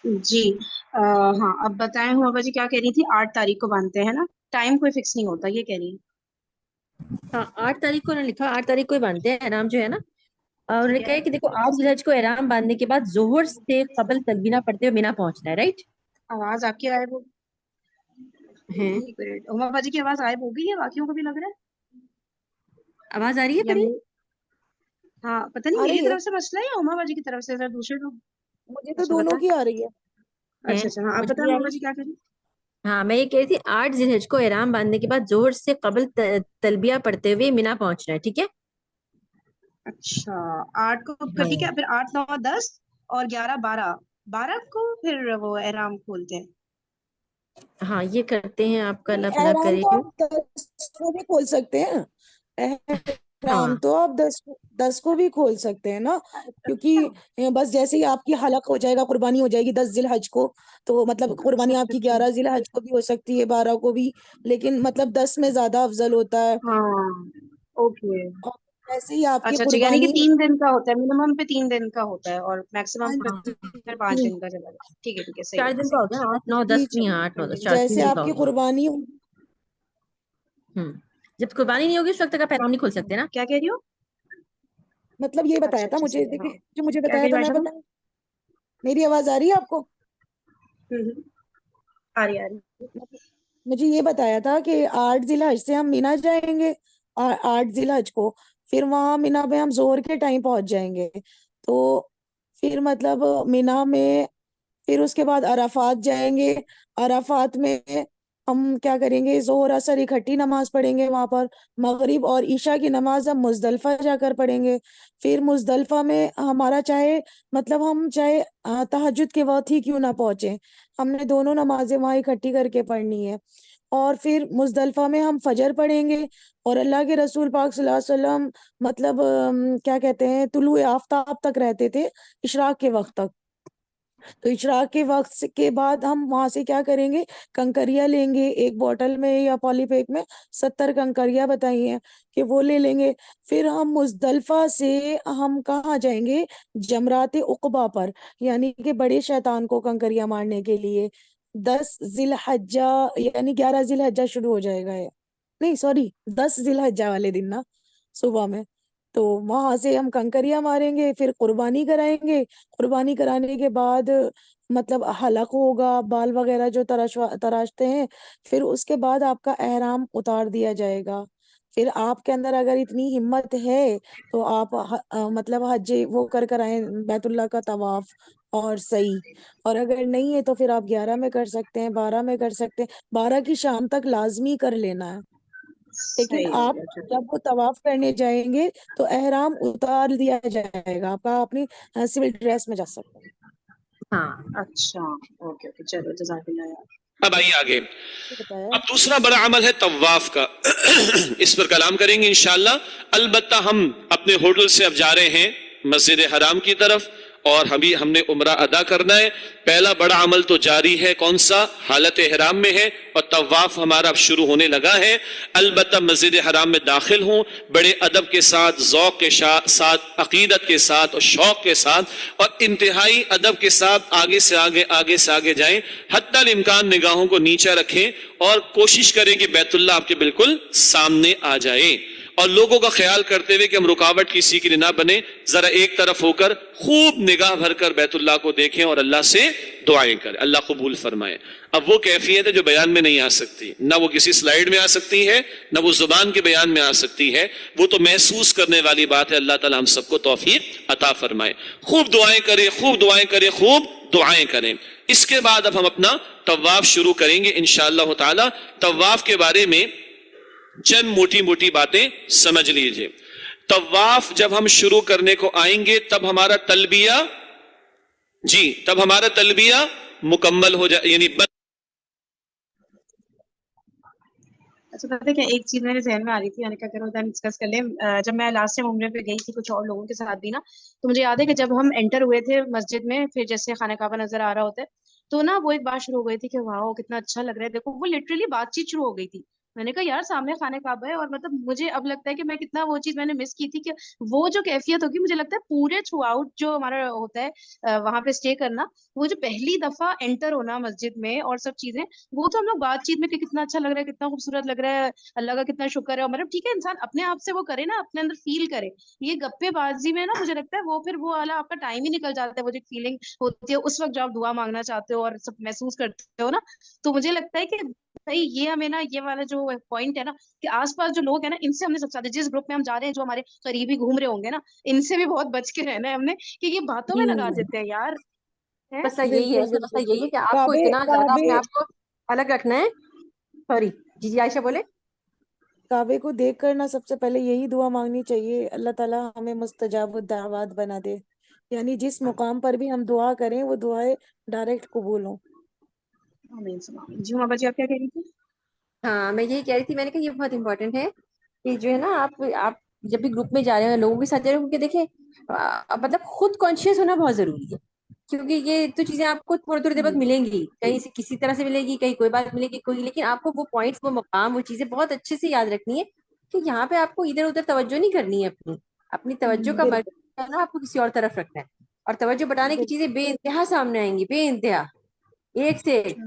جی ہاں اب بتائیں ہوا جی کیا کہہ رہی تھی؟ 8 تاریخ کو باندھتے ہیں نا؟ ٹائم کوئی فکس نہیں ہوتا، یہ کہہ رہی ہے؟ ہاں 8 تاریخ کو انہوں نے لکھا، 8 تاریخ کو ہی باندھتے ہیں احرام جو ہے نا. اور انہوں ٹھیک نے ہے. کہا کہ دیکھو 8 ذی الحج کو احرام باندھنے کے بعد ظہر سے قبل تلبیہ پڑھتے ہوئے مینا پہنچنا ہے، رائٹ آواز آپ کی غائب ہو، ہے. ایک منٹ، عمر باجی کی آواز غائب ہو گئی ہے؟ باقیوں کو بھی لگ رہا آواز آ رہی ہے ہے یا پرین؟ ہاں پتہ نہیں آ میری رہی ہے، طرف سے مسئلہ ہے یا عمر باجی کی طرف سے، ذرا دوسرے لوگ. مجھے تو اچھا دونوں بتائیں. کی آ رہی ہے. ہے اچھا ہاں آپ مجھے بتائیں بھی آ عمر رہی باجی کیا کہہ رہی؟ ہے. ہاں میں یہ کہہ رہی تھی 8 ذی الحج کو احرام باندھنے کے بعد ظہر سے قبل تلبیہ پڑھتے ہوئے مینا پہنچنا ہے، ٹھیک ہے. اچھا 8 کو ہاں ٹھیک ہے، پھر 8 9 10 اور 11 12 12 کو پھر وہ احرام کھولتے ہیں. ہاں یہ کرتے ہیں، آپ کا نہیں، اللہ بھلا احرام کرے. تو آپ 10 کو بھی کھول سکتے ہیں. ہاں احرام تو آپ 10 کو بھی کھول سکتے ہیں نا، کیونکہ بس جیسے ہی آپ کی حلق ہو جائے گا، قربانی ہو جائے گی 10 ذی الحج کو، تو مطلب اچھا قربانی آپ اچھا کی اچھا 11 ذی الحج کو بھی ہو سکتی ہے، 12 کو بھی، لیکن مطلب 10 میں زیادہ افضل ہوتا ہے. ہاں اوکے. اور ویسے ہی آپ کی اچھا اچھا یعنی کہ قربانی 3 دن کا ہوتا ہے، منیمم پہ 3 دن کا ہوتا ہے اور ہاں میکسیمم پھر 5 دن کا چلا جاتا ہے. ٹھیک ہے ٹھیک ہے، صحیح 4 دن کا صحیح. ہوگا، 8 9 جی 10 نہیں، جی، ہاں 8 9 10 4 جیسے 3 دن آپ کا کی ہوگا. قربانی جب قربانی نہیں ہوگی اس وقت تک آپ احرام نہیں کھول سکتے نا. کیا کہہ رہی ہو؟ مطلب یہ بتایا اچھا تھا اچھا مجھے، صحیح ہے. ہاں دیکھیے جو مجھے کیا بتایا کہہ رہی تھا میں بھائی صاحب؟ بتاؤں. میری آواز آ رہی ہے آپ کو؟ ہوں آ رہی آ رہی. مجھے یہ بتایا تھا کہ 8 ذی الحج سے ہم مینا جائیں گے، 8 ذی الحج کو، پھر وہاں مینا میں ہم ظہر کے ٹائم پہنچ جائیں گے، تو پھر مطلب مینا میں، پھر اس کے بعد عرفات جائیں گے. عرفات میں ہم کیا کریں گے، ظہر اثر اکٹھی نماز پڑھیں گے وہاں پر، مغرب اور عشاء کی نماز ہم مزدلفہ جا کر پڑھیں گے. پھر مزدلفہ میں ہمارا چاہے مطلب ہم چاہے تہجد کے وقت ہی کیوں نہ پہنچے، ہم نے دونوں نمازیں وہاں اکٹھی کر کے پڑھنی ہے. اور پھر مزدلفہ میں ہم فجر پڑھیں گے، اور اللہ کے رسول پاک صلی اللہ علیہ وسلم مطلب کیا کہتے ہیں، طلوع آفتاب تک رہتے تھے، اشراق کے وقت تک. تو اشراق کے وقت کے بعد ہم وہاں سے کیا کریں گے، کنکریاں لیں گے، ایک بوٹل میں یا پالی پیک میں 70 کنکریاں بتائی ہیں کہ وہ لے لیں گے. پھر ہم مزدلفہ سے ہم کہاں جائیں گے، جمرات عقبہ پر، یعنی کہ بڑے شیطان کو کنکریاں مارنے کے لیے. 10 ذی الحجہ یعنی 11 ذی الحجہ شروع ہو جائے گا، نہیں سوری 10 ذی الحجہ والے دن نا، صبح میں. تو وہاں سے ہم کنکریاں ماریں گے، پھر قربانی کرائیں گے. قربانی کرانے کے بعد مطلب حلق ہوگا، بال وغیرہ جو تراشتے ہیں، پھر اس کے بعد آپ کا احرام اتار دیا جائے گا. پھر آپ کے اندر اگر اتنی ہمت ہے تو آپ مطلب حج وہ کر آئیں، بیت اللہ کا طواف اور سعی. اور اگر نہیں ہے تو پھر آپ 11 میں کر سکتے ہیں، 12 میں کر سکتے ہیں، 12 کی شام تک لازمی کر لینا ہے. لیکن صحیح ہو آپ گیا چلو. جب وہ طواف کرنے جائیں گے تو احرام اتار دیا جائے گا، آپ اپنی سول ڈریس میں جا سکتے ہیں. ہاں اچھا اوکے اوکے چلو جزاک اللہ یار. اب آئیے آگے. یہ بتایا. اب دوسرا بڑا عمل ہے طواف کا. اس پر کلام کریں گے انشاءاللہ. البتہ ہم اپنے ہوٹل سے اب جا رہے ہیں مسجد حرام کی طرف، اور ہم نے عمرہ ادا کرنا ہے. پہلا بڑا عمل تو جاری ہے، کون سا؟ حالت احرام میں ہے، اور طواف ہمارا اب شروع ہونے لگا ہے. البتہ مسجد حرام میں داخل ہوں بڑے ادب کے ساتھ، ذوق کے ساتھ، عقیدت کے ساتھ اور شوق کے ساتھ، اور انتہائی ادب کے ساتھ آگے سے آگے جائیں. حتی الامکان نگاہوں کو نیچے رکھیں اور کوشش کریں کہ بیت اللہ آپ کے بالکل سامنے آ جائے، اور لوگوں کا خیال کرتے ہوئے کہ ہم رکاوٹ کسی کے لیے نہ بنے. ذرا ایک طرف ہو کر خوب نگاہ بھر کر بیت اللہ کو دیکھیں اور اللہ سے دعائیں کریں، اللہ قبول فرمائے. اب وہ کیفیت ہے جو بیان میں نہیں آ سکتی، نہ وہ کسی سلائیڈ میں آ سکتی ہے، نہ وہ زبان کے بیان میں آ سکتی ہے. وہ تو محسوس کرنے والی بات ہے. اللہ تعالی ہم سب کو توفیق عطا فرمائے. خوب دعائیں کریں، خوب دعائیں کریں، خوب دعائیں کریں. اس کے بعد اب ہم اپنا طواف شروع کریں گے انشاءاللہ تعالی. طواف کے بارے میں چند موٹی موٹی باتیں سمجھ لیجئے. طواف جب ہم شروع کرنے کو آئیں گے تب ہمارا تلبیہ تب ہمارا تلبیہ مکمل ہو جائے، یعنی اچھا پتہ ہے کیا ایک چیز میرے ذہن میں آ رہی تھی، یعنی کہ اگر ہم ڈسکس کر لیں. جب میں لاسٹ ٹائم عمرے پہ گئی تھی کچھ اور لوگوں کے ساتھ بھی نا، تو مجھے یاد ہے کہ جب ہم انٹر ہوئے تھے مسجد میں، پھر جیسے خانہ کعبہ نظر آ رہا ہوتا ہے، تو نا وہ ایک بات شروع ہو گئی تھی کہ واؤ کتنا اچھا لگ رہا ہے. دیکھو وہ لٹرلی بات چیت شروع ہو گئی تھی میں نے کہا یار سامنے خانہ کعبہ ہے، اور مطلب مجھے اب لگتا ہے کہ میں کتنا وہ چیز میں نے مس کی تھی، کہ وہ جو کیفیت ہوگی مجھے لگتا ہے پورے تھرو آؤٹ جو ہمارا ہوتا ہے وہاں پہ اسٹے کرنا، وہ جو پہلی دفعہ انٹر ہونا مسجد میں اور سب چیزیں، وہ تو ہم لوگ بات چیت میں کہ کتنا اچھا لگ رہا ہے، کتنا خوبصورت لگ رہا ہے، اللہ کا کتنا شکر ہے، اور مطلب ٹھیک ہے انسان اپنے آپ سے وہ کرے نا، اپنے اندر فیل کرے، یہ گپے بازی میں نا مجھے لگتا ہے وہ پھر وہ والا آپ کا ٹائم ہی نکل جاتا ہے، وہ جو فیلنگ ہوتی ہے اس وقت جو آپ دعا مانگنا چاہتے ہو اور سب محسوس کرتے ہو نا، تو مجھے لگتا ہے کہ بھائی یہ ہمیں نا یہ والا جو پوائنٹ ہے نا، کہ آس پاس جو لوگ ہیں نا ان سے ہم نے سب سے زیادہ، جس گروپ میں ہم جا رہے ہیں جو ہمارے قریبی گھوم رہے ہوں گے نا، ان سے بھی بہت بچ کے رہنا ہے ہم نے، کہ یہ باتوں میں لگا جی دیتے ہیں یار ہے۔ مسئلہ یہی ہے، بالکل اس میں مسئلہ بالکل. یہی ہے کہ آپ کو کعبے اتنا زیادہ کعبے اپنے آپ کو الگ رکھنا ہے. سوری جی جی عائشہ بولے. کعبے کو دیکھ کر نا سب سے پہلے یہی دعا مانگنی چاہیے، اللہ تعالیٰ ہمیں مستجاب الدعوات بنا دے، یعنی جس مقام پر بھی ہم دعا کریں وہ دعائیں ڈائریکٹ قبول ہوں. آمین ثم آمین۔ جی ماما جی آپ کیا کہہ رہی تھی؟ ہاں میں یہی کہہ رہی تھی، میں نے کہا یہ بہت امپورٹنٹ ہے کہ جو ہے نا آپ جب بھی گروپ میں جا رہے ہیں لوگوں کے ساتھ جا رہے ہیں، کیونکہ دیکھیں مطلب خود کانشیس ہونا بہت ضروری ہے، کیونکہ یہ تو چیزیں آپ کو تھوڑی تھوڑی دیر بعد ملیں گی، کہیں سے کسی طرح سے ملے گی، کہیں کوئی بات ملے گی کوئی، لیکن آپ کو وہ پوائنٹس، وہ مقام، وہ چیزیں بہت اچھے سے یاد رکھنی ہے کہ یہاں پہ آپ کو ادھر ادھر توجہ نہیں کرنی ہے، اپنی توجہ کا بالکل مرکز ہے نا آپ کو کسی اور طرف رکھنا ہے، اور توجہ بٹانے کی بالکل. چیزیں بے انتہا سامنے آئیں گی، بے انتہا، ایک سے ایک.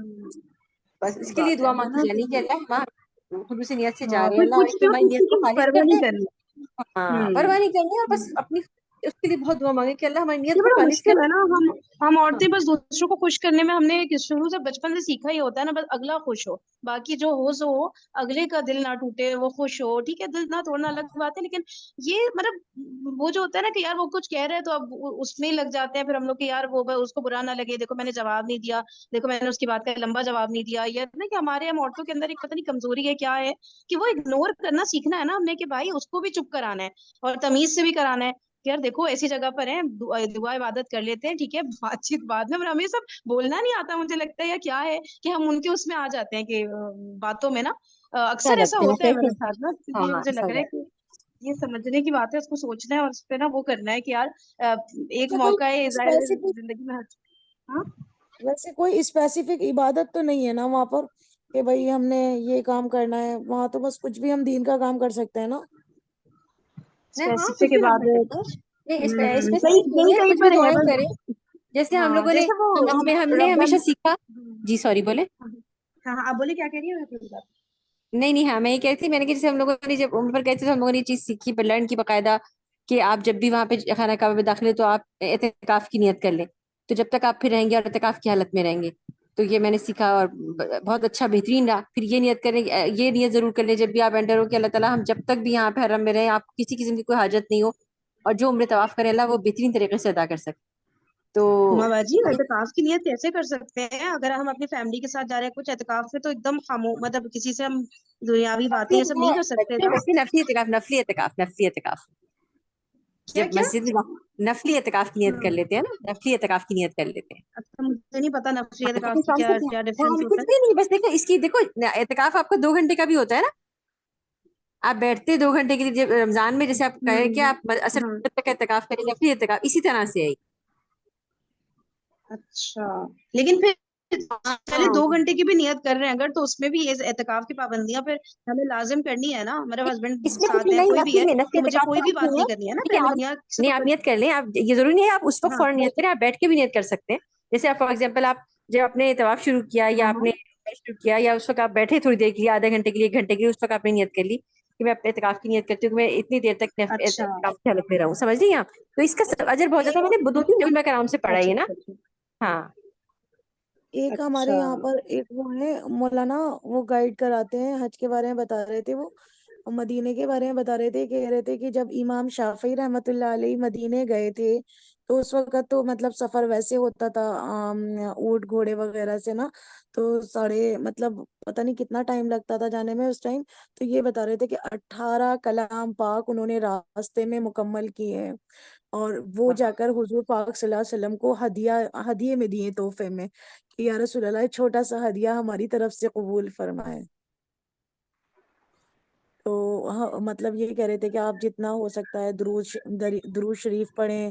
بس اس کے لیے بات ہے دعا وہ مانگتی نا جانی کہ اللہ ہم خلوص نیت سے جا ہاں، رہے ہیں، پھر اللہ کچھ کہ نہ ہماری کسی نیت کو کی خالص پرواہ کر نہیں دیں. کرنی۔ ہاں پرواہ نہیں کرنی ہے، اور بس اپنی اس کے لیے بہت دعا مانگے کہ اللہ ہماری نیت یہ کو بڑا خالص کر مشکل ہے نا، ہم دیں. عورتیں بس دوسروں کو خوش کرنے میں ہم نے شروع سے بچپن سے سیکھا ہی ہوتا ہے نا، بس اگلا خوش ہو، باقی جو ہو سو ہو، اگلے کا دل نہ ٹوٹے، وہ خوش ہو، ٹھیک ہے دل نہ توڑنا الگ بات ہے، لیکن یہ مطلب وہ جو ہوتا ہے نا کہ یار وہ کچھ کہہ رہے ہیں تو اب اس میں ہی لگ جاتے ہیں پھر ہم لوگ کہ یار وہ اس کو برا نہ لگے، دیکھو میں نے جواب نہیں دیا، دیکھو میں نے اس کی بات کا لمبا جواب نہیں دیا، یہ نا کہ ہمارے ہم عورتوں کے اندر ایک پتہ نہیں کمزوری ہے کیا ہے، کہ وہ اگنور کرنا سیکھنا ہے نا ہم نے، کہ بھائی اس کو بھی چپ کرانا ہے اور تمیز سے بھی کرانا ہے، یار دیکھو ایسی جگہ پر ہیں، دعا عبادت کر لیتے ہیں، ٹھیک ہے بات چیت بعد میں، ہمیں سب بولنا نہیں آتا مجھے لگتا ہے، یا کیا ہے کہ ہم ان کے اس میں آ جاتے ہیں کہ باتوں میں نا کیا اکثر ایسا لگتے ہیں ہوتا ہے کیسے. میرے ساتھ نا، تو یہ ہاں مجھے ایسا لگ ہو رہا ہے جاتا کہ یہ سمجھنے کی بات ہے، اس کو سوچنا ہے اور اس پہ نا وہ کرنا ہے کہ یار ایک ویسے کوئی موقع ہے ظاہر ہے اسپیسیفک زندگی میں ہاں ویسے کوئی اسپیسیفک عبادت تو نہیں ہے نا وہاں پر کہ بھائی ہم نے یہ کام کرنا ہے، وہاں تو بس کچھ بھی ہم دین کا کام کر سکتے ہیں نا. ہے. ہاں اسپیسیفک کچھ بھی کام کر عبادت، سکتے ہیں. نہیں کہیں اسپیسیفک نہیں کہیں ہے، کہیں کچھ بھی پر ہے دعائیں بس، کریں جیسے ہم ہاں لوگوں نے، جیسے وہ ہم نے ربن، ہمیشہ سیکھا. جی سوری بولے. ہاں ہاں آپ بولے کیا کہہ رہی ہے؟ نہیں نہیں ہاں میں یہ کہتی تھی، میں نے کہ جیسے ہم لوگوں نے جب عمر پر گئے تھے تو ہم لوگوں نے یہ چیز سیکھی، لرن کی باقاعدہ، کہ آپ جب بھی وہاں پہ خانہ کعبہ میں داخلے تو آپ اعتکاف کی نیت کر لیں، تو جب تک آپ پھر رہیں گے اور اعتکاف کی حالت میں رہیں گے، تو یہ میں نے سیکھا اور بہت اچھا بہترین رہا. پھر یہ نیت کریں، یہ نیت ضرور کر لیں جب بھی آپ انٹر ہو کہ اللہ تعالیٰ ہم جب تک بھی یہاں پہ حرم میں رہیں، آپ کسی قسم کی کوئی حاجت نہیں ہو، اور جو عمرے طواف کرے اللہ وہ بہترین طریقے سے ادا کر سکے. تو باجی اعتکاف کی نیت کیسے کر سکتے ہیں اگر ہم اپنی فیملی کے ساتھ جا رہے ہیں کچھ اعتکاف میں، تو ایک دم مطلب کسی سے ہم دنیاوی باتیں یہ سب نہیں کر سکتے نا؟ نفلی اعتکاف، نفلی اعتکاف، نفلی اعتکاف، کیا جب کیا؟ مسجد میں نفلی اعتکاف کی نیت کر لیتے ہیں نا، نفلی اعتکاف کی نیت کر لیتے ہیں. اچھا مجھے نہیں پتا نفلی لیکن اعتکاف کی کیا کانسیپٹ کیا ہاں ڈفرینس ہوتا کچھ بھی نہیں، بس دیکھو اس کی، دیکھو اعتکاف آپ کا 2 گھنٹے کا بھی ہوتا ہے نا، آپ بیٹھتے 2 گھنٹے کے لیے، جب رمضان میں جیسے آپ کہیں کہ آپ ہے؟ اثر ہاں تک اعتکاف کریں، نفلی اعتکاف اسی طرح سے ہے. اچھا، لیکن پھر پہلے ہاں 2 گھنٹے کی بھی نیت کر رہے ہیں اگر، تو اس میں بھی یہ اعتکاف کی پابندیاں پھر ہمیں لازم کرنی ہے نا، میرے ہسبینڈ اس میں کچھ ساتھ ہے نہیں، کوئی بھی نفلی ہے میں نفلی تو مجھے اعتکاف کوئی کا بھی کچھ بات نہیں نہیں ہے. کرنی ہے نا، دیکھیے پہلے آپ دنیا سے نہیں، تو آپ نیت کر لیں، آپ یہ ضروری نہیں ہے آپ اس وقت ہاں فوراً نیت کریں، آپ بیٹھ کے بھی نیت کر سکتے ہیں. جیسے آپ فار ایگزامپل آپ جب آپ نے طواف شروع کیا یا ہاں آپ نے شروع کیا، یا اس وقت آپ بیٹھے تھوڑی دیر کے لیے، آدھے گھنٹے کے لیے، 1 گھنٹے کے لیے، اس وقت آپ نے نیت کر لی کہ میں اپنے اعتکاف کی نیت کرتی ہوں کہ میں اتنی دیر تک اچھا اعتکاف کی حالت میں رہوں، سمجھ رہی ہیں آپ؟ تو اس کا اجر بہت زیادہ، میں نے 2-3 علماء کرام سے پڑھا اچھا ہے نا. اچھا ہاں ایک ہمارے اچھا یہاں پر ایک وہ ہے مولانا، وہ گائیڈ کراتے ہیں، حج کے بارے میں بتا رہے تھے، وہ مدینے کے بارے میں بتا رہے تھے، کہہ رہے تھے کہ جب امام شافعی رحمت اللہ علیہ مدینے گئے تھے تو اس وقت تو مطلب سفر ویسے ہوتا تھا اونٹ گھوڑے وغیرہ سے نا، تو مطلب پتہ نہیں کتنا ٹائم لگتا تھا جانے میں اس ٹائم. تو یہ بتا رہے تھے کہ 18 کلام پاک انہوں نے راستے میں مکمل کیے ہیں، اور وہ جا کر حضور پاک صلی اللہ علیہ وسلم کو ہدیے میں دیے، تحفے میں، کہ یا رسول اللہ ایک چھوٹا سا ہدیہ ہماری طرف سے قبول فرمائے. تو مطلب یہ کہہ رہے تھے کہ آپ جتنا ہو سکتا ہے درود شریف پڑھیں،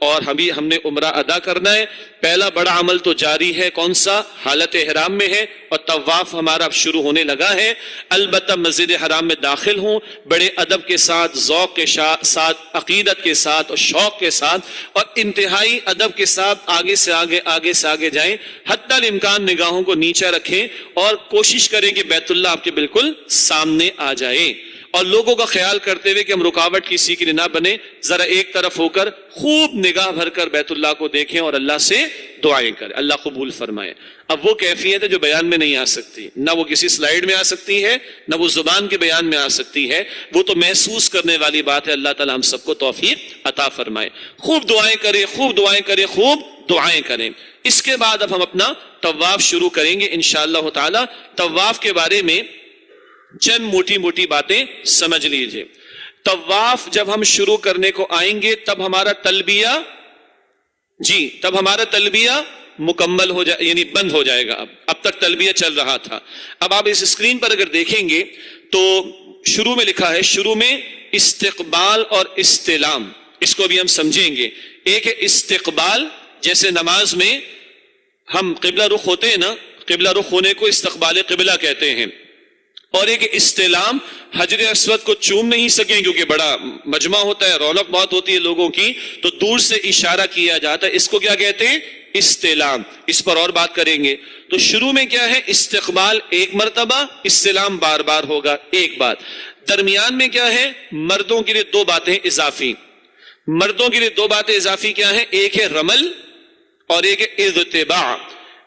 اور ہم نے عمرہ ادا کرنا ہے. پہلا بڑا عمل تو جاری ہے، کون سا؟ حالت احرام میں ہے، اور طواف ہمارا اب شروع ہونے لگا ہے. البتہ مسجد حرام میں داخل ہوں بڑے ادب کے ساتھ، ذوق کے ساتھ، عقیدت کے ساتھ اور شوق کے ساتھ اور انتہائی ادب کے ساتھ آگے سے آگے جائیں، حتی الامکان نگاہوں کو نیچے رکھیں اور کوشش کریں کہ بیت اللہ آپ کے بالکل سامنے آ جائے، اور لوگوں کا خیال کرتے ہوئے کہ ہم رکاوٹ کسی کے لیے نہ بنے، ذرا ایک طرف ہو کر خوب نگاہ بھر کر بیت اللہ کو دیکھیں اور اللہ سے دعائیں کریں، اللہ قبول فرمائے. اب وہ کیفیت ہے جو بیان میں نہیں آ سکتی، نہ وہ کسی سلائیڈ میں آ سکتی ہے، نہ وہ زبان کے بیان میں آ سکتی ہے، وہ تو محسوس کرنے والی بات ہے. اللہ تعالیٰ ہم سب کو توفیق عطا فرمائے. خوب دعائیں کریں، خوب دعائیں کریں، خوب دعائیں کریں. اس کے بعد اب ہم اپنا طواف شروع کریں گے انشاءاللہ تعالی. طواف کے بارے میں چند موٹی باتیں سمجھ لیجئے. طواف جب ہم شروع کرنے کو آئیں گے تب ہمارا تلبیہ مکمل ہو جائے، یعنی بند ہو جائے گا. اب تک تلبیہ چل رہا تھا. اب آپ اس اسکرین پر اگر دیکھیں گے تو شروع میں لکھا ہے، شروع میں استقبال اور استلام، اس کو بھی ہم سمجھیں گے. ایک ہے استقبال، جیسے نماز میں ہم قبلہ رخ ہوتے ہیں نا، قبلہ رخ ہونے کو استقبال قبلہ کہتے ہیں. اور ایک استلام، حجر اسود کو چوم نہیں سکیں کیونکہ بڑا مجمع ہوتا ہے، رونق بہت ہوتی ہے لوگوں کی، تو دور سے اشارہ کیا جاتا ہے، اس کو کیا کہتے ہیں؟ استلام. اس پر اور بات کریں گے. تو شروع میں کیا ہے؟ استقبال ایک مرتبہ، استلام بار بار ہوگا ایک بات. درمیان میں کیا ہے؟ مردوں کے لیے دو باتیں اضافی. مردوں کے لیے دو باتیں اضافی کیا ہیں؟ ایک ہے رمل اور ایک ہے اذتباع.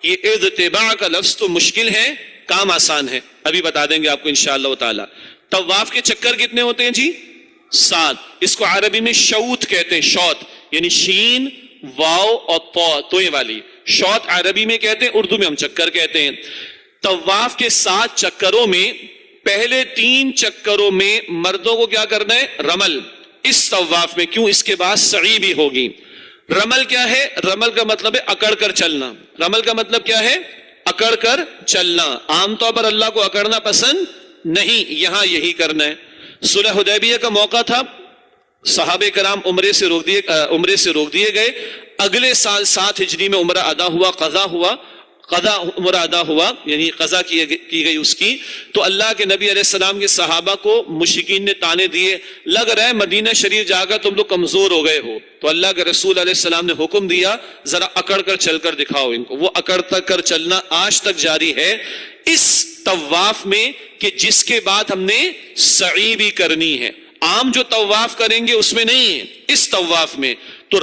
یہ اذتباع کا لفظ تو مشکل ہے، کام آسان ہے، ابھی بتا دیں گے آپ کو انشاءاللہ تعالی. طواف کے چکر کتنے ہوتے ہیں جی؟ 7. اس کو عربی میں شوط کہتے ہیں، شوط یعنی شین واو اور توئے والی. شوط عربی میں کہتے ہیں، اردو میں ہم چکر کہتے ہیں. طواف کے 7 چکروں میں پہلے 3 چکروں میں مردوں کو کیا کرنا ہے؟ رمل. اس طواف میں کیوں؟ اس کے بعد سعی بھی ہوگی. رمل کیا ہے؟ رمل کا مطلب ہے اکڑ کر چلنا. رمل کا مطلب کیا ہے؟ اکڑ کر چلنا. عام طور پر اللہ کو اکڑنا پسند نہیں، یہاں یہی کرنا ہے. صلح حدیبیہ کا موقع تھا، صحابہ کرام عمرے سے روک دیے گئے. اگلے سال 7 ہجری میں عمرہ ادا ہوا، قضا عمرہ ادا ہوا، یعنی قضا کی گئی اس کی. تو اللہ کے نبی علیہ السلام کے صحابہ کو مشرکین نے تانے دیے، لگ رہا ہے مدینہ شریف جا کر تم لوگ کمزور ہو گئے ہو. تو اللہ کے رسول علیہ السلام نے حکم دیا، ذرا اکڑ کر چل کر دکھاؤ ان کو. وہ اکڑ کر چلنا آج تک جاری ہے اس طواف میں، کہ جس کے بعد ہم نے سعی بھی کرنی ہے. عام جو طواف کریں گے اس میں نہیں ہے، اس طواف میں. تو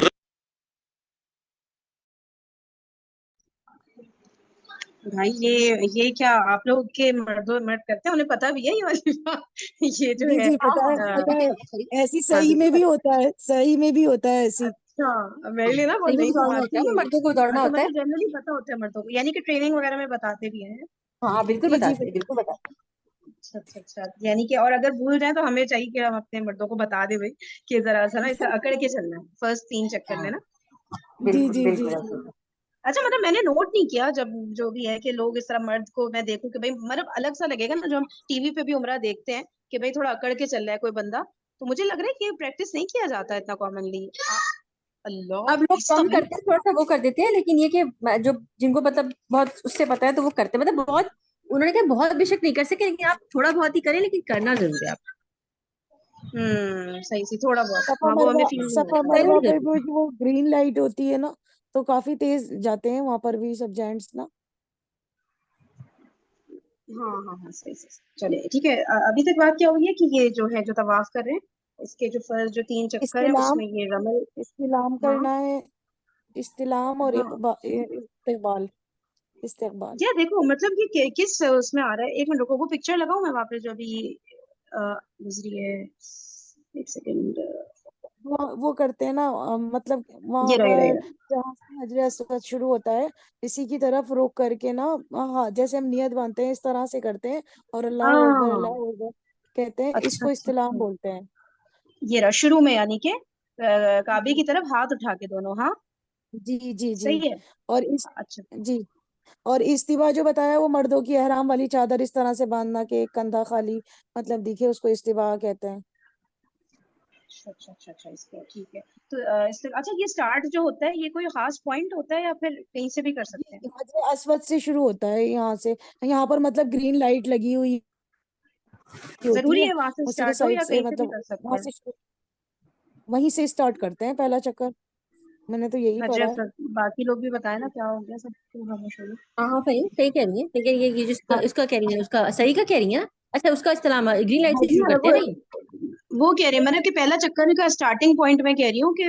بھائی یہ کیا آپ لوگ کے مرد کرتے ہیں؟ انہیں پتا بھی ہے یہ والی بات؟ یہ جو ہے جی پتا ہے ایسی صحیح میں بھی ہوتا ہے، صحیح میں بھی ہوتا ہے ایسی. اچھا، میرے لیے نا بہت نئی بات تھی. مردوں کو دوڑنا ہوتا ہے. مطلب جنرلی پتا ہوتا ہے مردوں کو، یعنی کہ ٹریننگ وغیرہ میں بتاتے بھی ہیں. ہاں بالکل بتاتے ہیں، بالکل بتاتے ہیں. اچھا. یعنی کہ اور اگر بھول جائیں تو ہمیں چاہیے کہ ہم اپنے مردوں کو بتا دیں بھائی کہ ذرا سا نا اس طرح اکڑ کے چلنا ہے فرسٹ 3 چکر میں نا. جی اچھا، مطلب میں نے نوٹ نہیں کیا جب جو بھی ہے کہ لوگ اس طرح مرد کو میں دیکھوں کہ بھائی مطلب الگ سا لگے گا نا، جو ہم ٹی وی پہ بھی عمرہ دیکھتے ہیں کہ بھائی تھوڑا اکڑ کے چل رہا ہے کوئی بندہ، تو مجھے لگ رہا ہے کہ یہ پریکٹس نہیں کیا جاتا اتنا کامنلی. اللہ، اب لوگ کم کرتے ہیں، تھوڑا سا وہ کر دیتے ہیں، لیکن یہ کہ جو جن کو مطلب بہت اس سے پتا ہے تو وہ کرتے ہیں. مطلب بہت انہوں نے کہا بہت بے شک نہیں کر سکے، لیکن آپ تھوڑا بہت ہی کریں، لیکن کرنا ضرور ہے. آپ صحیح تھوڑا بہت. صفا مروا پہ وہ گرین لائٹ ہوتی ہے نا، تو کافی تیز جاتے ہیں وہاں پر بھی سب جینٹس نا. ہاں صحیح. چلے ٹھیک ہے. ابھی تک بات کیا ہوئی ہے کہ یہ جو ہے جو طواف کر رہے ہیں اس کے جو فرض جو 3 چکر ہیں اس میں یہ رمل استلام کرنا ہے، استلام اور استقبال. یا دیکھو مطلب یہ کس اس میں آ رہا ہے. ایک منٹ رکو، وہ پکچر لگاؤں میں واپس جو ابھی گزری ہے. ایک سیکنڈ. وہ کرتے ہیں نا، مطلب وہاں پر جہاں سے حجر اسود شروع ہوتا ہے اسی کی طرف رک کر کے نا، ہاں جیسے ہم نیت باندھتے ہیں اس طرح سے کرتے ہیں اور اللہ اکبر اللہ اکبر کہتے ہیں. اس کو استلام بولتے ہیں. یہ رہا شروع میں، یعنی کہ کعبے کی طرف ہاتھ اٹھا کے دونوں. ہاں جی صحیح ہے. اور جی اور استوا جو بتایا وہ مردوں کی احرام والی چادر اس طرح سے باندھنا کہ کندھا خالی مطلب دکھے، اس کو استوا کہتے ہیں. اچھا اس کا ٹھیک ہے. تو اچھا یہ اسٹارٹ جو ہوتا ہے یہ کوئی خاص پوائنٹ ہوتا ہے یا پھر کہیں سے بھی کر سکتے ہیں؟ حجر اسود سے شروع ہوتا ہے، یہاں سے، یہاں پر مطلب گرین لائٹ لگی ہوئی ہوتی ضروری ہے، ہے وہاں سے اسی کے اسٹارٹ ہو سائڈ یا سے کہیں سے بھی مطلب کر سکتے وہاں ہیں؟ سے وہیں سے اسٹارٹ کرتے ہیں پہلا چکر، میں نے تو یہی حجر پڑھا ہے. اسود باقی لوگ بھی بتائیں نا کیا ہو گیا سب کو خاموش ہو گئے. ہاں صحیح کہہ رہی ہیں، لیکن یہ جس کا اس کا کہہ رہی ہیں، اس کا صحیح کا کہہ رہی ہیں نا. اچھا اس کا استعلام گرین لائٹ سے شروع کرتے ہیں نا یہ؟ وہ کہہ رہے ہیں میں نے کہ پہلا چکر کا اسٹارٹنگ پوائنٹ میں کہہ رہی ہوں کہ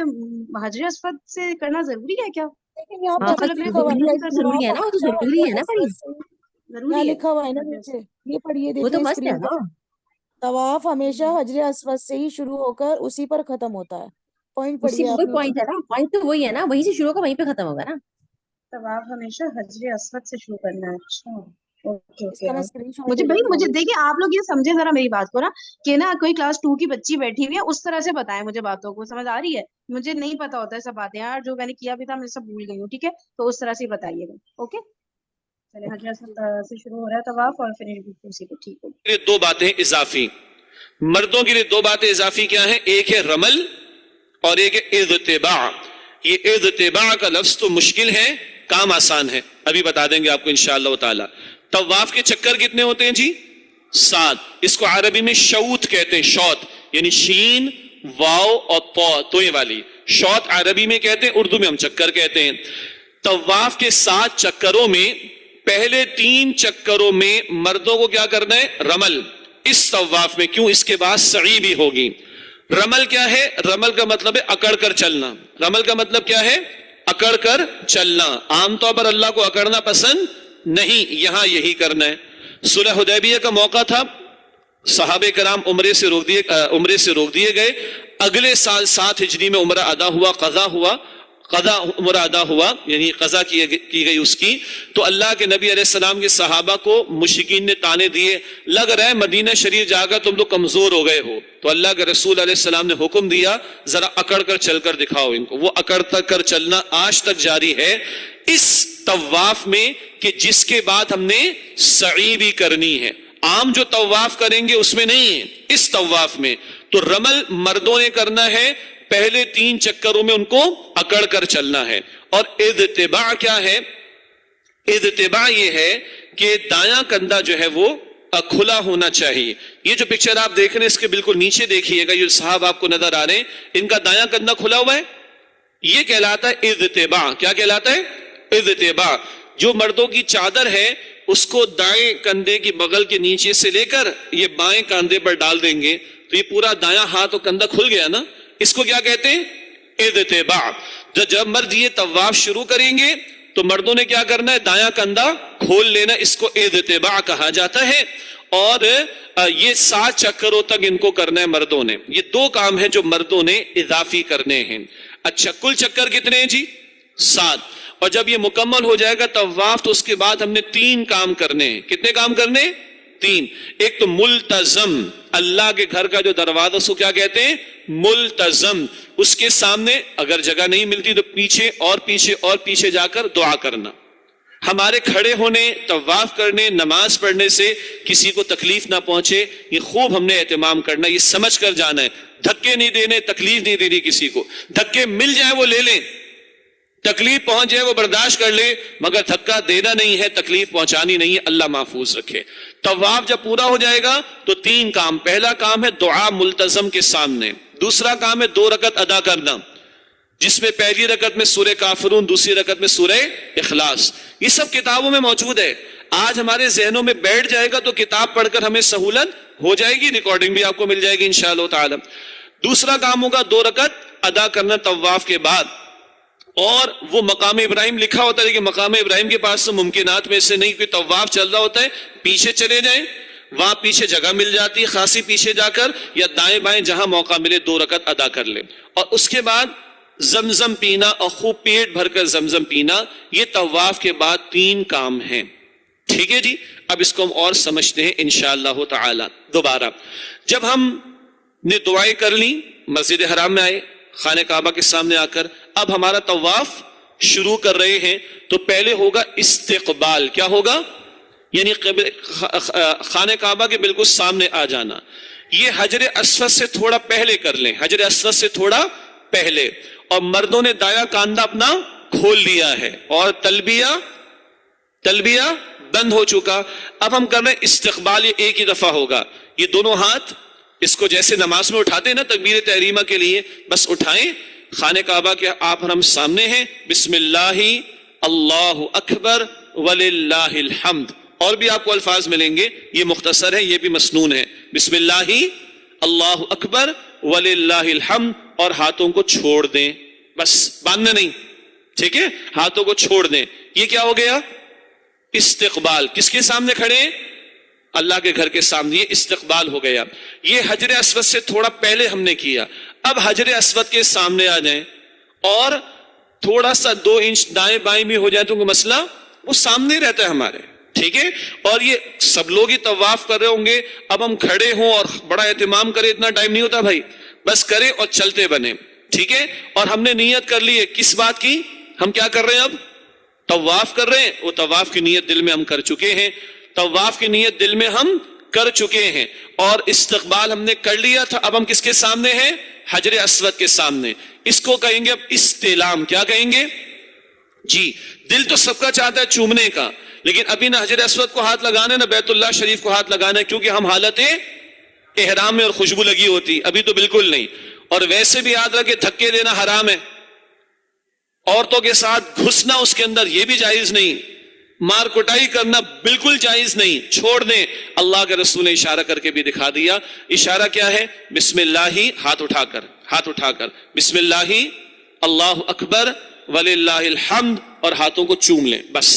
حجر اسود سے کرنا ضروری ہے کیا؟ لیکن یہاں ہاں مجھے تو پر لگ رہا ہے لکھا ہوا کوئی ہے بھی ضروری نہیں ہے، کر ضروری سکتا. ہے نا، وہ تو ضروری ہے نا پڑھی. یہاں ضروری ہے لکھا ہوا ہے نا حجر نیچے، یہ پڑھیے وہ تو دیکھیں مست ہے اسکرین نا. پر. طواف ہمیشہ حجر اسود سے ہی شروع ہو کر اسی پر ختم ہوتا ہے. پوائنٹ اسی پڑھیے آپ وہی نیچے. پوائنٹ ہے نا، پوائنٹ تو وہی ہے نا، وہیں سے شروع ہوگا وہیں پہ ختم ہوگا نا. طواف ہمیشہ حجر اسود سے شروع کرنا ہے. اچھا اوکے اس کا میں اوکے. اسکرین شاٹ مجھے لے بھائی لیتی ہوں مجھے ابھی. دیکھیے آپ لوگ یہ سمجھے ذرا میری بات کو نا کہ نا کوئی کلاس 2 کی بچی بیٹھی ہوئی ہے اس طرح سے بتائیں مجھے باتوں کو، سمجھ آ رہی ہے؟ مجھے نہیں پتا ہوتا ہے سب باتیں یار، جو میں نے کیا بھی تھا میں سب بھول گئی ہوں. ٹھیک ہے تو اس طرح سے بتائیے گا. اوکے چلے حجر اسود سے شروع ہو رہا ہے طواف اور پھر اسی کو ٹھیک ہو. یہ دو باتیں اضافی، مردوں کے لیے دو باتیں اضافی کیا ہیں؟ ایک ہے رمل اور ایک ہے اذتباع. یہ اذتباع کا لفظ تو مشکل ہے، کام آسان ہے، ابھی بتا دیں گے آپ کو انشاءاللہ تعالی. طواف کے چکر کتنے ہوتے ہیں جی؟ 7. اس کو عربی میں شوط کہتے ہیں، شوط یعنی شین واو اور طا توئیں والی. شوط عربی میں کہتے ہیں، اردو میں ہم چکر کہتے ہیں. طواف کے 7 چکروں میں پہلے 3 چکروں میں مردوں کو کیا کرنا ہے؟ رمل. اس طواف میں کیوں؟ اس کے بعد سعی بھی ہوگی. رمل کیا ہے؟ رمل کا مطلب ہے اکڑ کر چلنا. رمل کا مطلب کیا ہے؟ اکڑ کر چلنا. عام طور پر اللہ کو اکڑنا پسند نہیں، یہاں یہی کرنا ہے. صلح حدیبیہ کا موقع تھا، صحابہ کرام عمرے سے روک دیے گئے. اگلے سال 7 ہجری میں عمرہ ادا ہوا، قضا عمرہ ادا ہوا، یعنی قضا کی گئی اس کی. تو اللہ کے نبی علیہ السلام کے صحابہ کو مشرکین نے تانے دیے، لگ رہا ہے مدینہ شریف جا کر تم لوگ کمزور ہو گئے ہو. تو اللہ کے رسول علیہ السلام نے حکم دیا ذرا اکڑ کر چل کر دکھاؤ ان کو. وہ اکڑ کر چلنا آج تک جاری ہے اس طواف میں، کہ جس کے بعد ہم نے سعی بھی کرنی ہے. عام جو طواف کریں گے اس میں نہیں ہے، اس طواف میں. تو رمل مردوں نے کرنا ہے، پہلے 3 چکروں میں ان کو اکڑ کر چلنا ہے. اور اذتباع کیا ہے؟ اذتباع یہ ہے کہ دایاں کندھا جو ہے وہ کھلا ہونا چاہیے. یہ جو پکچر آپ دیکھ رہے ہیں اس کے بالکل نیچے دیکھیے گا، یہ صاحب آپ کو نظر آ رہے ہیں، ان کا دایاں کندھا کھلا ہوا ہے، یہ کہلاتا ہے اذتباع. کیا کہلاتا ہے؟ اذتباع. جو مردوں کی چادر ہے اس کو دائیں کندھے کی بغل کے نیچے سے لے کر یہ بائیں کاندھے پر ڈال دیں گے تو یہ پورا دایاں ہاتھ اور کندھا کھل گیا نا. اس کو کیا کہتے ہیں؟ اذتباع. جب مرد یہ طواف شروع کریں گے تو مردوں نے کیا کرنا ہے؟ دایاں کندھا کھول لینا. اس کو اذتباع کہا جاتا ہے. اور یہ 7 چکروں تک ان کو کرنا ہے مردوں نے. یہ 2 کام ہیں جو مردوں نے اضافی کرنے ہیں. اچھا کل چکر کتنے ہیں جی؟ 7. اور جب یہ مکمل ہو جائے گا طواف تو اس کے بعد ہم نے 3 کام کرنے ہیں. کتنے کام کرنے ہیں؟ 3. ایک تو ملتزم، اللہ کے گھر کا جو دروازہ اس کو کیا کہتے ہیں؟ ملتزم. اس کے سامنے اگر جگہ نہیں ملتی تو پیچھے اور پیچھے اور پیچھے جا کر دعا کرنا. ہمارے کھڑے ہونے، طواف کرنے، نماز پڑھنے سے کسی کو تکلیف نہ پہنچے، یہ خوب ہم نے اہتمام کرنا، یہ سمجھ کر جانا ہے. دھکے نہیں دینے، تکلیف نہیں دینی کسی کو. دھکے مل جائے وہ لے لیں، تکلیف پہنچ جائے وہ برداشت کر لے، مگر دھکا دینا نہیں ہے، تکلیف پہنچانی نہیں ہے. اللہ محفوظ رکھے. طواف جب پورا ہو جائے گا تو 3 کام. پہلا کام ہے دعا ملتزم کے سامنے. دوسرا کام ہے 2 رکعت ادا کرنا، جس میں پہلی رکعت میں سورہ کافرون، دوسری رکعت میں سورہ اخلاص. یہ سب کتابوں میں موجود ہے. آج ہمارے ذہنوں میں بیٹھ جائے گا تو کتاب پڑھ کر ہمیں سہولت ہو جائے گی، ریکارڈنگ بھی آپ کو مل جائے گی انشاءاللہ تعالی. دوسرا کام ہوگا 2 رکعت ادا کرنا طواف کے بعد. اور وہ مقام ابراہیم لکھا ہوتا ہے کہ مقام ابراہیم کے پاس تو ممکنات میں سے نہیں، کوئی طواف چل رہا ہوتا ہے پیچھے چلے جائیں، وہاں پیچھے جگہ مل جاتی ہے خاصی پیچھے جا کر، یا دائیں بائیں جہاں موقع ملے 2 رکعت ادا کر لیں. اور اس کے بعد زمزم پینا اور خوب پیٹ بھر کر زمزم پینا. یہ طواف کے بعد 3 کام ہیں. ٹھیک ہے جی. اب اس کو ہم اور سمجھتے ہیں انشاءاللہ تعالی. دوبارہ جب ہم نے دعائیں کر لی، مسجد حرام میں آئے، خانہ کعبہ کے سامنے آ کر اب ہمارا طواف شروع کر رہے ہیں، تو پہلے ہوگا استقبال. کیا ہوگا؟ یعنی خانہ کعبہ کے بالکل سامنے آ جانا. یہ حجر اسود سے تھوڑا پہلے کر لیں, حجر اسود سے تھوڑا پہلے. اور مردوں نے دایاں کاندھا اپنا کھول لیا ہے اور تلبیہ بند ہو چکا. اب ہم کر رہے ہیں استقبال, یہ ایک ہی دفعہ ہوگا. یہ دونوں ہاتھ اس کو جیسے نماز میں اٹھاتے ہیں نا تکبیر تحریمہ کے لیے, بس اٹھائیں. خانہ کعبہ کے آپ ہم سامنے ہیں. بسم اللہ اللہ اکبر وللہ الحمد. اور بھی آپ کو الفاظ ملیں گے, یہ مختصر ہے, یہ بھی مسنون ہے. بسم اللہ اللہ اکبر وللہ الحمد, اور ہاتھوں کو چھوڑ دیں, بس باندھنا نہیں, ٹھیک ہے, ہاتھوں کو چھوڑ دیں. یہ کیا ہو گیا؟ استقبال. کس کے سامنے کھڑے ہیں؟ اللہ کے گھر کے سامنے. یہ استقبال ہو گیا. یہ حجر اسود سے تھوڑا پہلے ہم نے کیا. اب حجر اسود کے سامنے آ جائیں اور تھوڑا سا 2 انچ دائیں بائیں بھی ہو جائے تو کوئی مسئلہ, وہ سامنے رہتا ہے ہمارے, ٹھیک ہے. اور یہ سب لوگ ہی طواف کر رہے ہوں گے. اب ہم کھڑے ہوں اور بڑا اہتمام کریں, اتنا ٹائم نہیں ہوتا بھائی, بس کریں اور چلتے بنے, ٹھیک ہے. اور ہم نے نیت کر لی ہے کس بات کی؟ ہم کیا کر رہے ہیں؟ اب طواف کر رہے ہیں. وہ طواف کی نیت دل میں ہم کر چکے ہیں, طواف کی نیت دل میں ہم کر چکے ہیں, اور استقبال ہم نے کر لیا تھا. اب ہم کس کے سامنے ہیں؟ حجر اسود کے سامنے. اس کو کہیں گے اب استلام. کیا کہیں گے جی؟ دل تو سب کا چاہتا ہے چومنے کا, لیکن ابھی نہ حجر اسود کو ہاتھ لگانا ہے نہ بیت اللہ شریف کو ہاتھ لگانا ہے, کیونکہ ہم حالت احرام میں اور خوشبو لگی ہوتی, ابھی تو بالکل نہیں. اور ویسے بھی یاد رکھے دھکے دینا حرام ہے, عورتوں کے ساتھ گھسنا اس کے اندر یہ بھی جائز نہیں, مار کٹائی کرنا بالکل جائز نہیں, چھوڑ دیں. اللہ کے رسول نے اشارہ کر کے بھی دکھا دیا. اشارہ کیا ہے؟ بسم اللہ, ہاتھ اٹھا کر بسم اللہ اللہ اکبر وللہ الحمد, اور ہاتھوں کو چوم لیں, بس.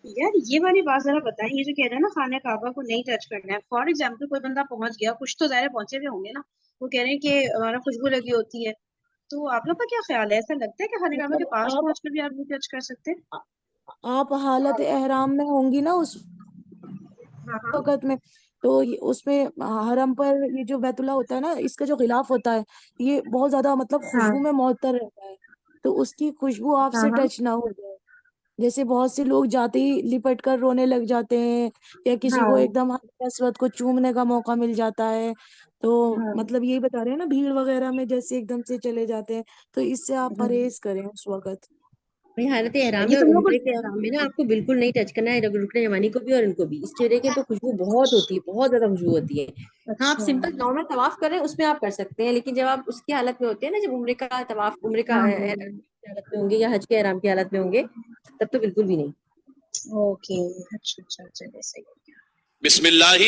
یار یہ والی بات ذرا بتائیں, یہ جو کہہ رہے ہیں نا خانہ کعبہ کو نہیں ٹچ کرنا ہے, فار ایگزامپل کوئی بندہ پہنچ گیا, کچھ تو ظاہر پہنچے ہوئے ہوں گے نا, وہ کہہ رہے ہیں کہ ہمارا خوشبو لگی ہوتی ہے, تو آپ لوگ کا کیا خیال ہے؟ ایسا لگتا ہے کہ خانہ کعبہ کے پاس پہنچ کر بھی آپ نہیں ٹچ کر سکتے؟ آپ حالت احرام میں ہوں گی نا اس وقت میں, تو اس میں حرم پر یہ جو بیت اللہ ہوتا ہے نا, اس کا جو غلاف ہوتا ہے یہ بہت زیادہ مطلب خوشبو میں معطر رہتا ہے, تو اس کی خوشبو آپ سے ٹچ نہ ہو جائے. جیسے بہت سے لوگ جاتے ہی لپٹ کر رونے لگ جاتے ہیں, یا کسی کو ایک دم حجر اسود کو چومنے کا موقع مل جاتا ہے, تو مطلب یہی بتا رہے ہیں نا, بھیڑ وغیرہ میں جیسے ایک دم سے چلے جاتے ہیں, تو اس سے آپ پرہیز کریں اس وقت. حالت احرام یہ میں اور تم لوگ عمرے کے احرام میں نا آپ کو بالکل نہیں ٹچ کرنا ہے رکن یمانی کو بھی اور ان کو بھی. اس چہرے کے تو خوشبو بہت ہوتی ہے, بہت زیادہ خوشبو ہوتی ہے. ہاں آپ سمپل نارمل طواف کریں اس میں آپ کر سکتے ہیں, لیکن جب آپ اس کی حالت میں ہوتے ہیں نا, جب عمرے کا طواف, عمرے کا حالت میں ہوں گے یا حج کے احرام کی حالت میں ہوں گے, تب تو بالکل بھی نہیں. اوکے, اچھا صحیح. بسم اللہ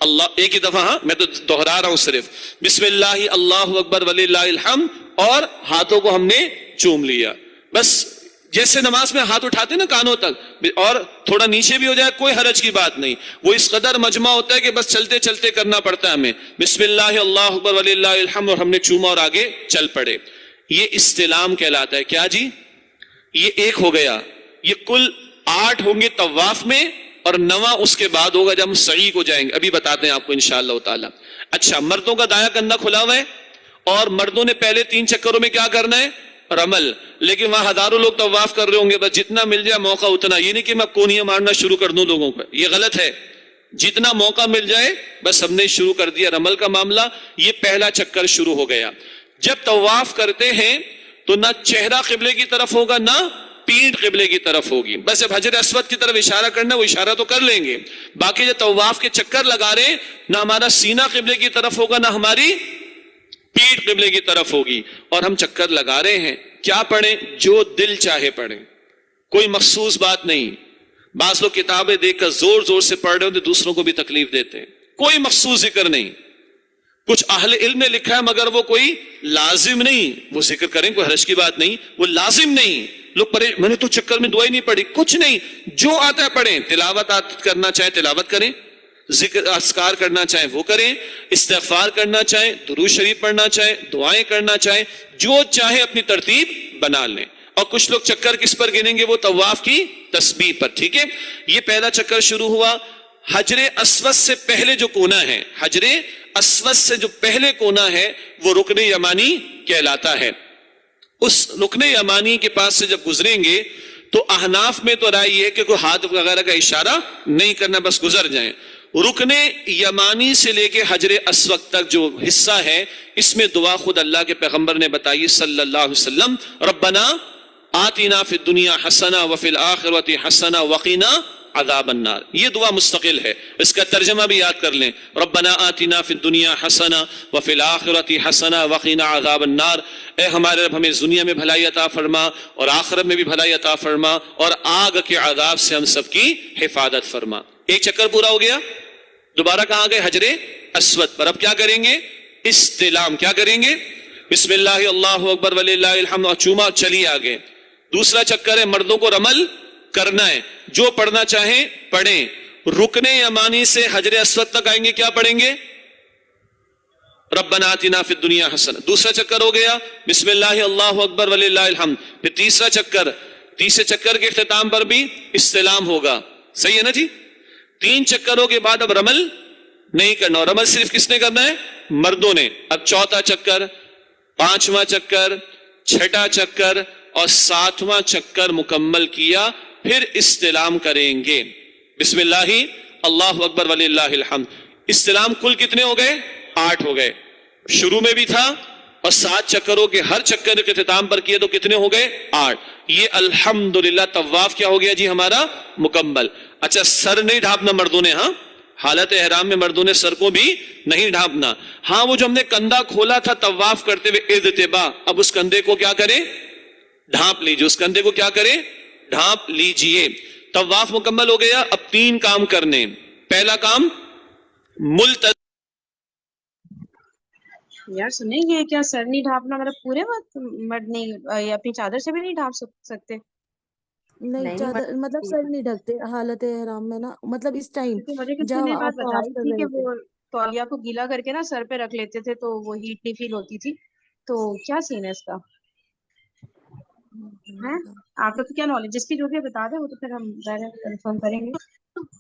اللہ, ایک ہی دفعہ, ہاں میں تو دہرا رہا ہوں صرف, بسم اللہ اللہ اکبر وللہ الحمد, اور ہاتھوں کو ہم نے چوم لیا. بس جیسے نماز میں ہاتھ اٹھاتے نا کانوں تک, اور تھوڑا نیچے بھی ہو جائے کوئی حرج کی بات نہیں, وہ اس قدر مجمع ہوتا ہے کہ بس چلتے چلتے کرنا پڑتا ہے ہمیں. بسم اللہ اللہ اکبر وللہ الحمد, اور ہم نے چوما اور آگے چل پڑے. یہ استلام کہلاتا ہے. کیا جی؟ یہ ایک ہو گیا. یہ کل 8 ہوں گے طواف میں, اور 9واں اس کے بعد ہوگا جب ہم سعی کو جائیں گے, ابھی بتاتے ہیں آپ کو انشاءاللہ تعالی. اچھا, مردوں کا دایاں کندھا کھلا ہوا ہے, اور مردوں نے پہلے 3 چکروں میں کیا کرنا ہے؟ رمل. لیکن وہاں ہزاروں لوگ طواف کر رہے ہوں گے, بس جتنا مل جائے موقع اتنا. یہ نہیں کہ میں کونیاں مارنا شروع کر دوں لوگوں پر, یہ غلط ہے. جتنا موقع مل جائے بس ہم نے شروع کر دیا رمل کا معاملہ. یہ پہلا چکر شروع ہو گیا. جب طواف کرتے ہیں تو نہ چہرہ قبلے کی طرف ہوگا نہ پیٹھ قبلے کی طرف ہوگی. بس جب حجر اسود کی طرف اشارہ کرنا, وہ اشارہ تو کر لیں گے. باقی جو طواف کے چکر لگا رہے ہیں, نہ ہمارا سینہ قبلے کی طرف ہوگا نہ ہماری پیٹھ قبلے کی طرف ہوگی, اور ہم چکر لگا رہے ہیں. کیا پڑھیں؟ جو دل چاہے پڑھیں, کوئی مخصوص بات نہیں. بعض لوگ کتابیں دیکھ کر زور زور سے پڑھ رہے ہوتے, دوسروں کو بھی تکلیف دیتے ہیں. کوئی مخصوص ذکر نہیں. کچھ اہل علم نے لکھا ہے مگر وہ کوئی لازم نہیں. وہ ذکر کریں, کوئی حرج کی بات نہیں, وہ لازم نہیں. لوگ میں نے تو چکر میں دعائیں نہیں پڑھی, کچھ نہیں, جو آتا ہے پڑھیں. تلاوت کرنا چاہے تلاوت کریں, ذکر اذکار کرنا چاہیں وہ کریں, استغفار کرنا چاہیں, درود شریف پڑھنا چاہیں, دعائیں کرنا چاہیں, جو چاہے اپنی ترتیب بنا لیں. اور کچھ لوگ چکر کس پر گنیں گے؟ وہ طواف کی تسبیح پر. ٹھیک ہے, یہ پہلا چکر شروع ہوا. حجر اسود سے پہلے جو کونا ہے, حجر اسود سے جو پہلے کونا ہے, وہ رکن یمانی کہلاتا ہے. اس رکن یمانی کے پاس سے جب گزریں گے تو احناف میں تو رائے یہ ہے کہ کوئی ہاتھ وغیرہ کا اشارہ نہیں کرنا، بس گزر جائیں. رکن یمانی سے لے کے حجر اسود تک جو حصہ ہے اس میں دعا خود اللہ کے پیغمبر نے بتائی صلی اللہ علیہ وسلم، ربنا آتنا فی الدنیا حسنہ وفی الآخرۃ حسنہ وقنا عذاب النار. یہ دعا مستقل ہے، اس کا ترجمہ بھی یاد کر لیں، ربنا آتنا فی الدنیا حسنہ وفی الآخرۃ حسنہ وقنا عذاب النار. اے ہمارے رب ہمیں دنیا میں بھلائی عطا فرما اور آخرت میں بھی بھلائی عطا فرما اور آگ کے عذاب سے ہم سب کی حفاظت فرما. ایک چکر پورا ہو گیا، دوبارہ کہاں گئے؟ حجر اسود پر. اب کیا کریں گے؟ استلام. کیا کریں گے؟ بسم اللہ اللہ اکبر وللہ الحمد اور چوما چلی آگے. دوسرا چکر ہے مردوں کو رمل کرنا ہے، جو پڑھنا چاہیں پڑھیں. رکن یمانی سے حجر اسود تک آئیں گے، کیا پڑھیں گے؟ ربنا آتنا فی الدنیا حسنہ. دوسرا چکر ہو گیا بسم اللہ اللہ اکبر وللہ الحمد. پھر تیسرا چکر، تیسرے چکر کے اختتام پر بھی استلام ہوگا. صحیح ہے نا جی؟ 3 چکروں کے بعد اب رمل نہیں کرنا، اور رمل صرف کس نے کرنا ہے؟ مردوں نے. اب چوتھا چکر، 5واں چکر، 6واں چکر اور 7واں چکر مکمل کیا پھر استلام کریں گے. بسم اللہ اللہ اکبر وللہ الحمد. استلام کل کتنے ہو گئے؟ 8 ہو گئے. شروع میں بھی تھا اور 7 چکروں کے ہر چکر کے اختتام پر کیے تو کتنے ہو گئے؟ 8. یہ الحمدللہ طواف کیا ہو گیا جی ہمارا؟ مکمل. اچھا سر نہیں ڈھانپنا مردوں نے، ہاں حالت احرام میں مردوں نے سر کو بھی نہیں ڈھانپنا. ہاں وہ جو ہم نے کندھا کھولا تھا طواف کرتے ہوئے اذتبا، اب اس کندھے کو کیا کریں؟ ڈھانپ لیجیے. اس کندھے کو کیا کریں؟ ڈھانپ لیجیے. طواف مکمل ہو گیا. اب 3 کام کرنے. پہلا کام ملتزم. یار سنیں گے کیا سر نہیں ڈھانپنا مطلب پورے وقت مرد نہیں اپنی چادر سے بھی نہیں ڈھانپ سکتے؟ نہیں چادر مطلب سر نہیں ڈھکتے حالت احرام میں نا، مطلب اس ٹائم کیونکہ مجھے کسی جب نے آپ بات طواف بتائی کر تھی کہ رہے تھے. وہ تولیہ کو گیلا کر کے نا سر پہ رکھ لیتے تھے تو وہ ہیٹ نہیں فیل ہوتی تھی. تو کیا سین ہے اس کا؟ ہیں آپ کو کیا نالج؟ جس کی جو بھی بتا دیں وہ تو پھر ہم ظاہر کنفرم کریں گے.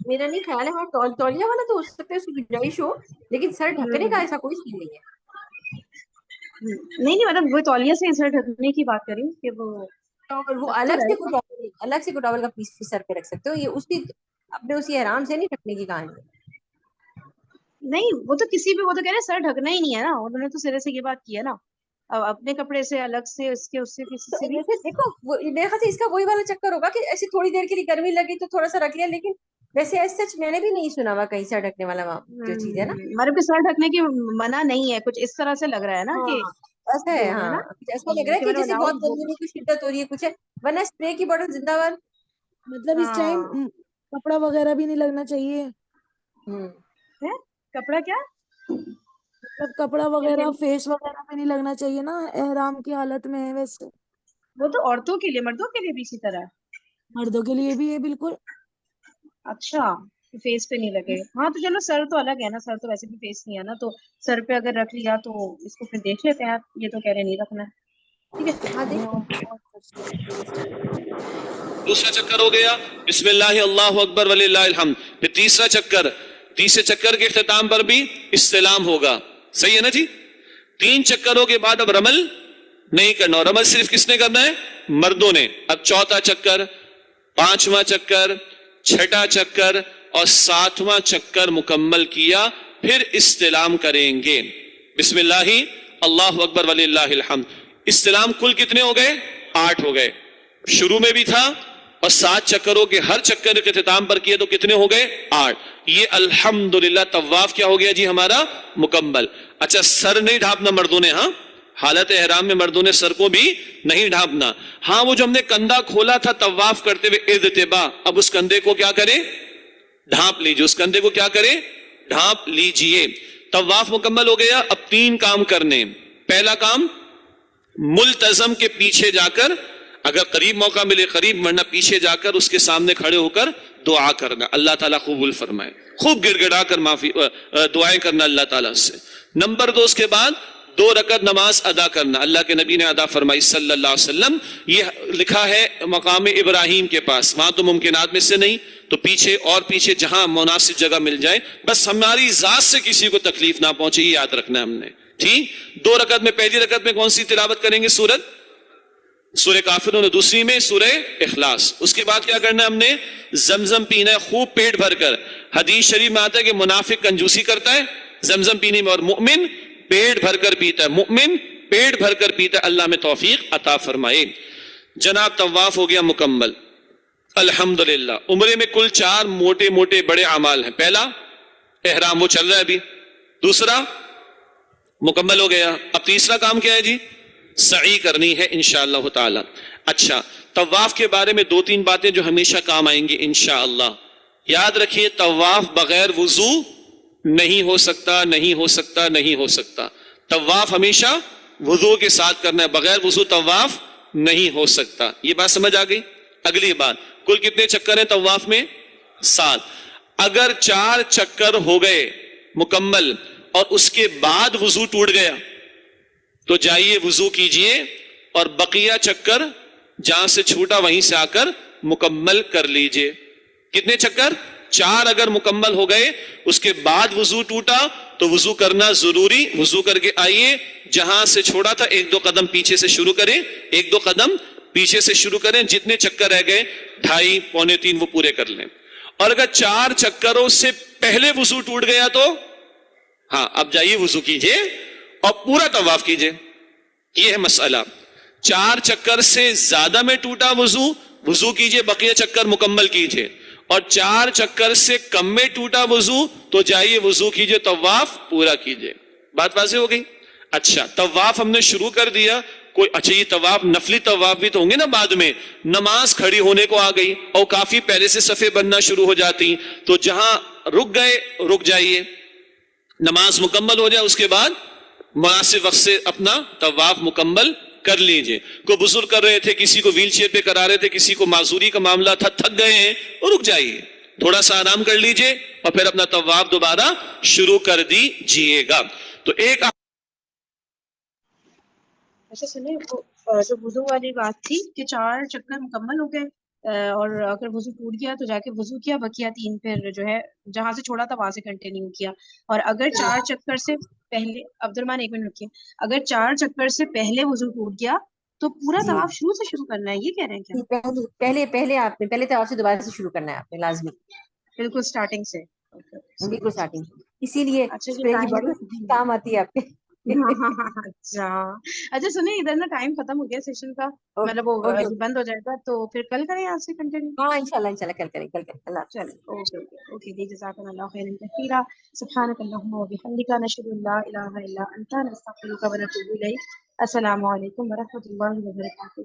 میرا نہیں خیال ہے، ہاں تولیہ والا تو ہو سکتا ہے اس کی گنجائش ہو، لیکن سر ڈھکنے کا ایسا کوئی سین نہیں ہے. نہیں مطلب وہ تولیہ سے سر ڈھکنے کی بات کری کہ وہ وہ الگ سے کوئی ٹاول کا پیس سر پہ رکھ سکتے ہو. یہ اس کی اپنے اسی احرام سے نہیں ڈھکنے کی کہانی ہے. نہیں وہ تو کسی بھی وہ تو کہہ رہے سر ڈھکنا ہی نہیں ہے نا، انہوں نے تو سرے سے یہ بات کی ہے نا. اب اپنے کپڑے سے الگ سے اس سے کسی سے بھی دیکھو میرے خیال سے اس کا وہی والا چکر ہوگا کہ ایسی تھوڑی دیر کے لیے گرمی لگی تو تھوڑا سا رکھ لیا، لیکن ویسے ایسا سچ میں نے بھی نہیں سنا ہوا کہیں سر ڈھکنے والا جو چیز ہے نا. ہمارے پہ سر ڈھکنے کی منع نہیں ہے، کچھ اس طرح سے لگ رہا ہے نا کہ ایسا ہے. ہاں ایسا لگ رہا ہے کہ جیسے بہت گرمی میں کچھ شدت ہو رہی ہے کچھ ہے، ورنہ اسپرے کی بوٹل زندہ باد. مطلب اس ٹائم کپڑا وغیرہ بھی نہیں لگنا چاہیے. کپڑا کیا مطلب کپڑا وغیرہ فیس وغیرہ پہ نہیں لگنا چاہیے نا احرام کی حالت میں ہے. ویسے وہ تو عورتوں کے لیے، مردوں کے لیے بھی اسی طرح ہے. مردوں کے لیے بھی ہے بالکل. اچھا فیس پہ نہیں لگے. ہاں تو چلو سر تو الگ ہے نا، سر تو ویسے بھی فیس نہیں ہے نا، تو سر پہ اگر رکھ لیا تو اس کو پھر دیکھ لیتے ہیں. یہ تو کہہ رہے نہیں رکھنا ہے. ٹھیک ہے دوسرا چکر ہو گیا بسم اللہ اللہ اکبر وللہ الحمد. پھر تیسرا چکر، تیسرے چکر کے اختتام پر بھی استلام ہوگا. صحیح ہے نا جی؟ 3 چکروں کے بعد اب رمل نہیں کرنا، اور رمل صرف کس نے کرنا ہے؟ مردوں نے. اب چوتھا چکر، 5واں چکر، 6واں چکر اور 7واں چکر مکمل کیا پھر استلام کریں گے. بسم اللہ اللہ اکبر وللہ الحمد. استلام کل کتنے ہو گئے؟ 8 ہو گئے. شروع میں بھی تھا اور 7 چکروں کے ہر چکر کے اختتام پر کیے تو کتنے ہو گئے؟ 8. یہ الحمدللہ طواف کیا ہو گیا جی ہمارا؟ مکمل. اچھا سر نہیں ڈھانپنا مردوں نے، ہاں حالت احرام میں مردوں نے سر کو بھی نہیں ڈھانپنا. ہاں وہ جو ہم نے کندھا کھولا تھا طواف کرتے ہوئے اذتبا، اب اس کندھے کو کیا کریں؟ ڈھانپ لیجیے. اس کندھے کو کیا کریں؟ ڈھانپ لیجیے. طواف مکمل ہو گیا. اب 3 کام کرنے. پہلا کام ملتزم کے پیچھے جا کر، اگر قریب موقع ملے قریب، ورنہ پیچھے جا کر اس کے سامنے کھڑے ہو کر دعا کرنا. اللہ تعالیٰ قبول فرمائے. خوب گڑ گڑا کر دعائیں کرنا اللہ تعالیٰ سے. نمبر 2 اس کے بعد 2 رکعت نماز ادا کرنا. اللہ کے نبی نے ادا فرمائی صلی اللہ علیہ وسلم. یہ لکھا ہے مقام ابراہیم کے پاس، وہاں تو ممکنات میں سے نہیں، تو پیچھے اور پیچھے جہاں مناسب جگہ مل جائے، بس ہماری ذات سے کسی کو تکلیف نہ پہنچے، یہ یاد رکھنا ہے ہم نے. ٹھیک. 2 رکعت میں پہلی رکعت میں کون سی تلاوت کریں گے؟ سورت سورہ کافرون دوسری میں سورہ اخلاص. اس کے بعد کیا کرنا ہے ہم نے؟ زمزم پینا ہے خوب پیٹ بھر کر. حدیث شریف میں آتا ہے کہ منافق کنجوسی کرتا ہے زمزم پینے میں اور مؤمن پیٹ بھر کر پیتا ہے. مؤمن پیٹ بھر کر پیتا ہے. اللہ میں توفیق عطا فرمائے. جناب طواف ہو گیا مکمل الحمدللہ. عمرے میں کل 4 موٹے موٹے بڑے اعمال ہیں. پہلا احرام وہ چل رہا ہے ابھی. دوسرا مکمل ہو گیا. اب تیسرا کام کیا ہے جی؟ سعی کرنی ہے انشاءاللہ تعالی. اچھا طواف کے بارے میں 2-3 باتیں جو ہمیشہ کام آئیں گی انشاءاللہ. یاد رکھیے طواف بغیر وضو نہیں ہو سکتا، نہیں ہو سکتا، نہیں ہو سکتا. طواف ہمیشہ وضو کے ساتھ کرنا ہے. بغیر وضو طواف نہیں ہو سکتا. یہ بات سمجھ آ گئی؟ اگلی بات، کل کتنے چکر ہیں طواف میں؟ 7. اگر 4 چکر ہو گئے مکمل اور اس کے بعد وضو ٹوٹ گیا تو جائیے وضو کیجئے اور بقیہ چکر جہاں سے چھوٹا وہیں سے آ کر مکمل کر لیجئے. کتنے چکر؟ 4 اگر مکمل ہو گئے اس کے بعد وضو ٹوٹا تو وضو کرنا ضروری. وضو کر کے آئیے، جہاں سے چھوڑا تھا 1-2 قدم پیچھے سے شروع کریں، 1-2 قدم پیچھے سے شروع کریں. جتنے چکر رہ گئے 2.5 پونے 3 وہ پورے کر لیں. اور اگر 4 چکروں سے پہلے وضو ٹوٹ گیا تو ہاں اب جائیے وضو کیجئے اور پورا طواف کیجئے. یہ ہے مسئلہ. 4 چکر سے زیادہ میں ٹوٹا وضو کیجئے، بقیہ چکر مکمل کیجئے. اور 4 چکر سے کم میں ٹوٹا وضو تو جائیے وضو کیجئے، طواف پورا کیجئے. بات واضح ہو گئی؟ اچھا طواف ہم نے شروع کر دیا. کوئی اچھا یہ طواف نفلی طواف بھی تو ہوں گے نا بعد میں. نماز کھڑی ہونے کو آ گئی اور کافی پہلے سے صفیں بننا شروع ہو جاتی تو جہاں رک گئے رک جائیے. نماز مکمل ہو جائے اس کے بعد مناسب وقت سے اپنا طواف مکمل کر لیجئے. کوئی بزرگ کر رہے تھے، کسی کو ویل چیئر پہ کرا رہے تھے، کسی کو معذوری کا معاملہ تھا، تھک گئے ہیں اور رک جائیے، تھوڑا سا آرام کر لیجئے اور پھر اپنا طواف دوبارہ شروع کر دیجئے گا. تو ایک اچھا سنیں، جو وضو والی بات تھی کہ 4 چکر مکمل ہو گئے اور اگر وضو ٹوٹ گیا تو جا کے وضو کیا، بقیہ 3 پھر جو ہے جہاں سے چھوڑا تھا وہاں سے کنٹینیو کیا. اور اگر 4 چکر سے پہلے، عبدالرحمن 1 منٹ رکیے، اگر 4 چکر سے پہلے وضو ٹوٹ گیا تو پورا جی طواف شروع سے شروع کرنا ہے، یہ کہہ رہے ہیں کیا؟ پہلے آپ نے پہلے طواف سے دوبارہ سے شروع کرنا ہے آپ نے لازمی، بالکل اسٹارٹنگ سے. بالکل اسٹارٹنگ. اسی لیے اچھا یہ اسپرے کی ٹائم بڑی کام آتی ہے آپ کے. اچھا سنیں، ادھر نا ٹائم ختم ہو گیا سیشن کا، مطلب وہ اوکے بند ہو جائے گا تو پھر کل کریں یہاں سے کنٹینیو. ہاں انشاءاللہ کل کریں اللہ حافظ. چلیں اوکے جی، جزاکم اللہ خیرا کثیرا. سبحانک اللہم وبحمدک، نشہد ان لا الہ الا انت، نستغفرک ونتوب الیک. السلام علیکم ورحمۃ اللہ وبرکاتہ.